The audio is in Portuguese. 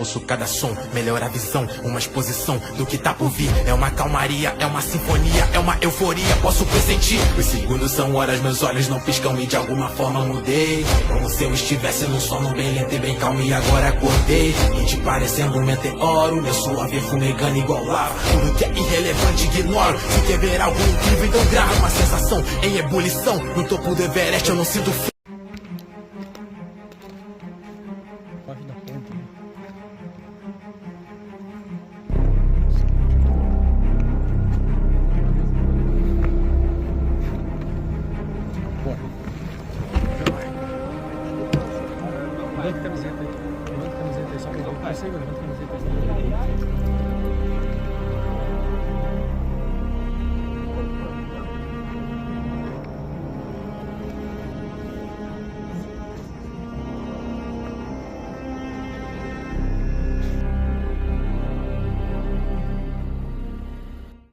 ouço cada som, melhora a visão, uma exposição do que tá por vir. É uma calmaria, é uma sinfonia, é uma euforia, posso pressentir. Os segundos são horas, meus olhos não piscam e de alguma forma mudei. Como se eu estivesse num sono bem lento e bem calmo e agora acordei. Mente parecendo um meteoro, meu suave fumegando igual lava. Tudo que é irrelevante ignoro, se quer ver algo incrível então grava. Uma sensação em ebulição, no topo do Everest eu não sinto frio. Corre da ponta. Levanta a camiseta aí. Levanta a camiseta aí, só que eu não consigo. Levanta a camiseta aí.